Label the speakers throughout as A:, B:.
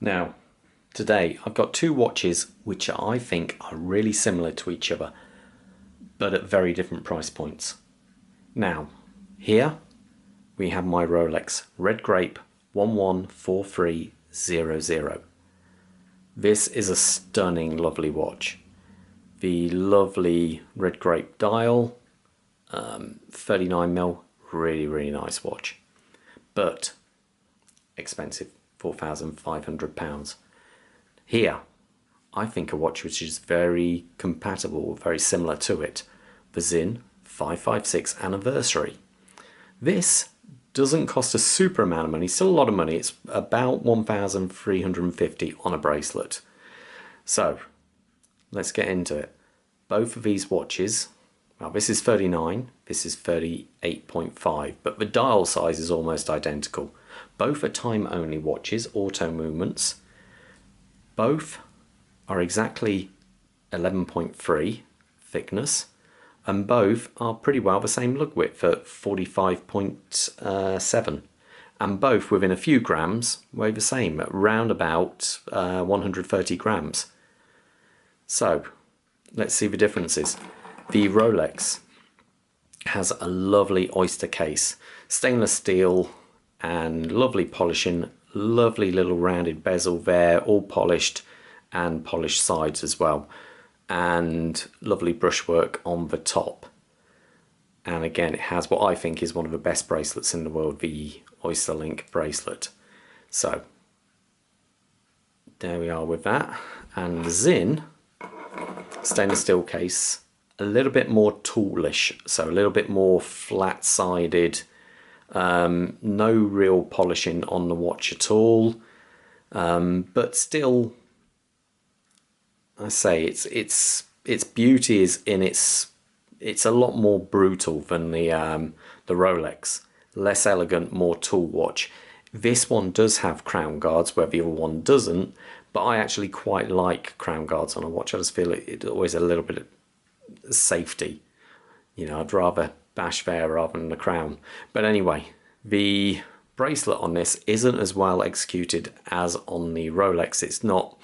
A: Now, today I've got two watches which I think are really similar to each other, but at very different price points. Now, here we have my Rolex Red Grape 114300. This is a stunning, lovely watch. The lovely red grape dial, 39mm, really nice watch, but expensive, £4,500. Here, I think a watch which is very compatible, very similar to it, the Sinn 556 anniversary. This doesn't cost a super amount of money, still a lot of money. It's about 1,350 on a bracelet. So let's get into it. Both of these watches, well, this is 39, this is 38.5, but the dial size is almost identical. Both are time only watches, auto movements. Both are exactly 11.3 thickness, and both are pretty well the same lug width at 45.7, and both within a few grams weigh the same at round about 130 grams. So let's see the differences. The Rolex has a lovely oyster case, stainless steel and lovely polishing, lovely little rounded bezel there, all polished, and polished sides as well, and lovely brushwork on the top. And again, it has what I think is one of the best bracelets in the world, the Oyster Link bracelet. So there we are with that. And the Sinn stainless steel case, a little bit more toolish, so a little bit more flat-sided, no real polishing on the watch at all, but still, I say its beauty is in it's a lot more brutal than the Rolex, less elegant, more tool watch. This one does have crown guards where the other one doesn't, but I actually quite like crown guards on a watch. I just feel it's always a little bit of safety. You know, I'd rather bash there rather than the crown. But anyway, the bracelet on this isn't as well executed as on the Rolex. It's not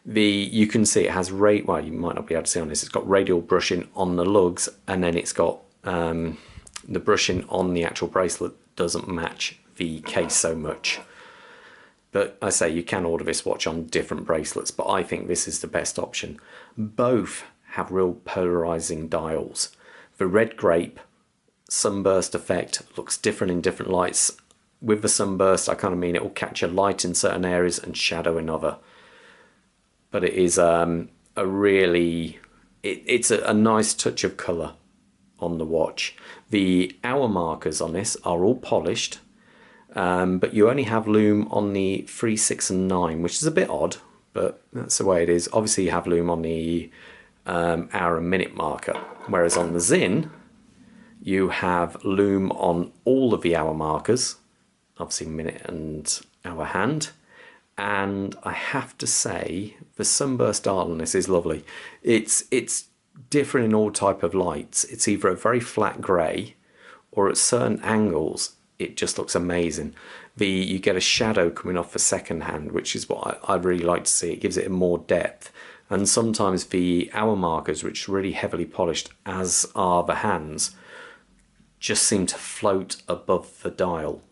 A: you can see it has well, you might not be able to see on this, it's got radial brushing on the lugs, and then it's got the brushing on the actual bracelet doesn't match the case so much. But I say you can order this watch on different bracelets, but I think this is the best option. Both have real polarizing dials. The red grape sunburst effect looks different in different lights. With the sunburst, I kind of mean it will catch a light in certain areas and shadow in other. But it is it's a nice touch of colour on the watch. The hour markers on this are all polished, but you only have lume on the 3, 6 and 9, which is a bit odd, but that's the way it is. Obviously you have lume on the hour and minute marker, whereas on the Sinn you have lume on all of the hour markers, obviously minute and hour hand. And I have to say the sunburst dial on this is lovely. It's different in all type of lights. It's either a very flat grey, or at certain angles it just looks amazing. You get a shadow coming off the second hand, which is what I really like to see. It gives it more depth. And sometimes the hour markers, which are really heavily polished, as are the hands, just seem to float above the dial.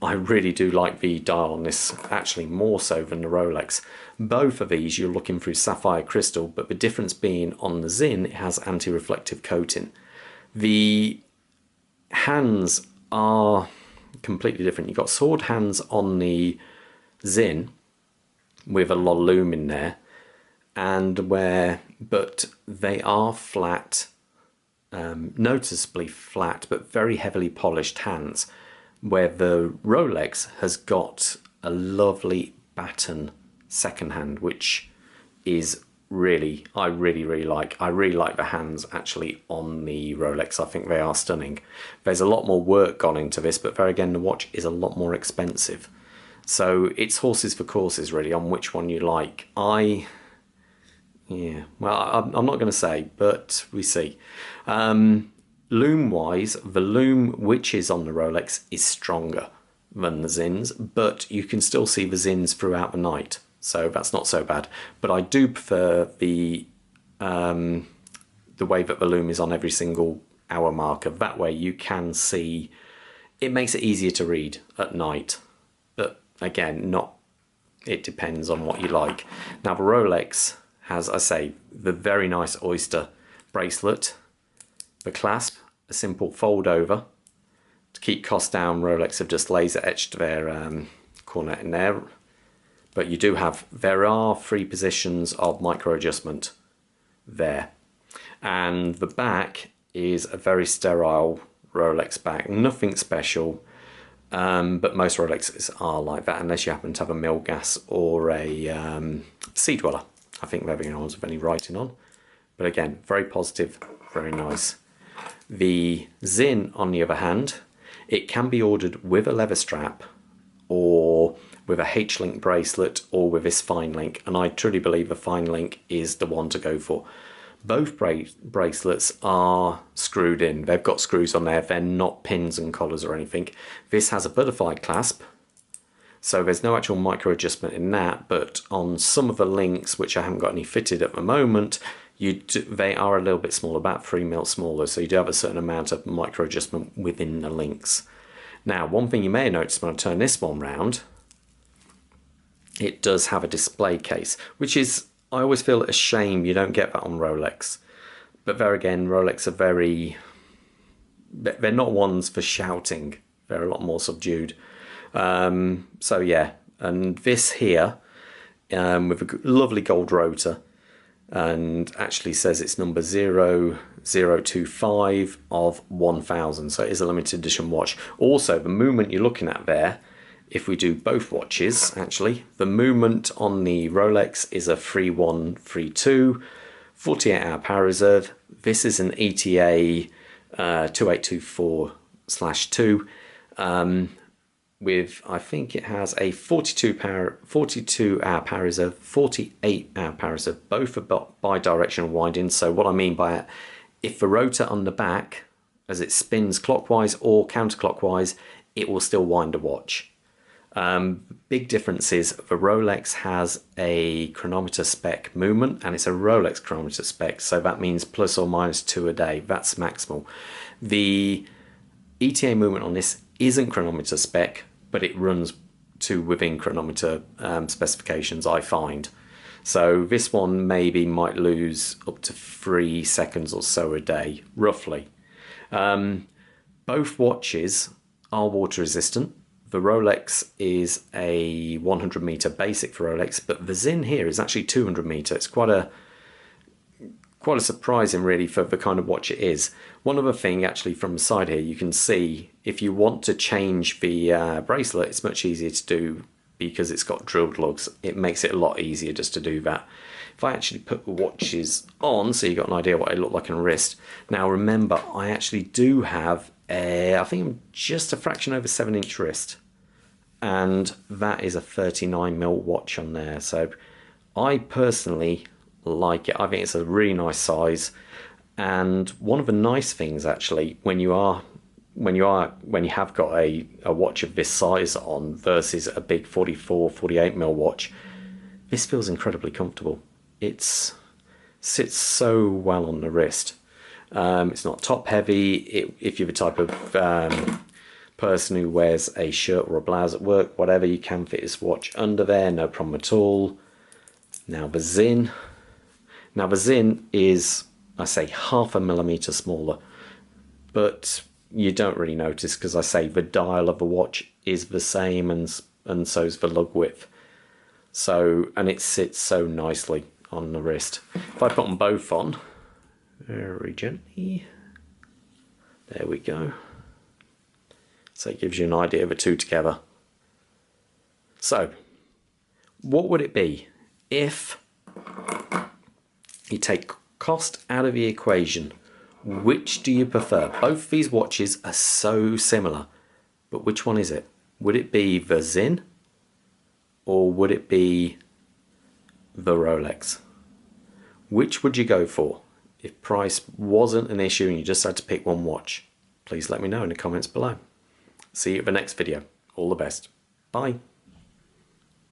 A: I really do like the dial on this, actually more so than the Rolex. Both of these you're looking through sapphire crystal, but the difference being on the Sinn, it has anti-reflective coating. The hands are completely different. You've got sword hands on the Sinn with a lot of lume in there, but they are flat, noticeably flat, but very heavily polished hands, where the Rolex has got a lovely baton second hand, which is I really like. I really like the hands actually on the Rolex. I think they are stunning. There's a lot more work gone into this, but there again, the watch is a lot more expensive. So it's horses for courses really on which one you like. I'm not going to say, but we see. Lume wise, the lume which is on the Rolex is stronger. than the Sinns, but you can still see the Sinns throughout the night, so that's not so bad. But I do prefer the way that the loom is on every single hour marker. That way you can see, it makes it easier to read at night. But again, it depends on what you like. Now the Rolex has, I say, the very nice Oyster bracelet, the clasp, a simple fold over. To keep costs down, Rolex have just laser etched their cornet in there. But you do have, there are 3 positions of micro adjustment there. And the back is a very sterile Rolex back, nothing special. But most Rolexes are like that, unless you happen to have a Milgas or a Sea Dweller. I think they're the only ones with any writing on. But again, very positive, very nice. The Sinn, on the other hand, it can be ordered with a leather strap or with a H-link bracelet or with this fine link, and I truly believe the fine link is the one to go for. Both bracelets are screwed in. They've got screws on there. They're not pins and collars or anything. This has a butterfly clasp, so there's no actual micro adjustment in that, but on some of the links, which I haven't got any fitted at the moment, they are a little bit smaller, about 3 mil smaller, so you do have a certain amount of micro adjustment within the links. Now, one thing you may have noticed when I turn this one round, it does have a display case, which is, I always feel a shame you don't get that on Rolex. But there again, Rolex are they're not ones for shouting. They're a lot more subdued. So yeah, and this here, with a lovely gold rotor, and actually says it's number 0025 of 1000. So it is a limited edition watch. Also, the movement you're looking at there, if we do both watches, actually, the movement on the Rolex is a 3132, 48-hour power reserve. This is an ETA 2824/2, with, I think it has a 42-hour power reserve, 48-hour power reserve. Both are bi-directional windings. So what I mean by it, if the rotor on the back, as it spins clockwise or counterclockwise, it will still wind a watch. Big difference is the Rolex has a chronometer spec movement, and it's a Rolex chronometer spec, so that means plus or minus 2 a day. That's maximal. The ETA movement on this isn't chronometer spec, but it runs to within chronometer specifications, I find. So this one maybe might lose up to 3 seconds or so a day, roughly. Both watches are water resistant. The Rolex is a 100 meter basic for Rolex, but the Sinn here is actually 200 meter. It's quite a surprising, really, for the kind of watch it is. One other thing, actually, from the side here, you can see if you want to change the bracelet, it's much easier to do because it's got drilled lugs. It makes it a lot easier just to do that. If I actually put the watches on, so you got an idea what they look like on a wrist. Now remember, I actually do have I think I'm just a fraction over 7-inch wrist, and that is a 39mm watch on there. So I personally like it. I think it's a really nice size, and one of the nice things actually when you have got a watch of this size on versus a big 48mm watch, this feels incredibly comfortable. It sits so well on the wrist. It's not top heavy. If you're the type of person who wears a shirt or a blouse at work, whatever, you can fit this watch under there, no problem at all. Now the Sinn is, I say, 0.5 millimeter smaller, but you don't really notice because I say the dial of the watch is the same, and so is the lug width. So, and it sits so nicely on the wrist. If I put them both on very gently, there we go. So it gives you an idea of the two together. So what would it be if you take cost out of the equation? Which do you prefer? Both of these watches are so similar, but which one is it? Would it be the Sinn or would it be the Rolex? Which would you go for? If price wasn't an issue and you just had to pick one watch, please let me know in the comments below. See you at the next video. All the best. Bye.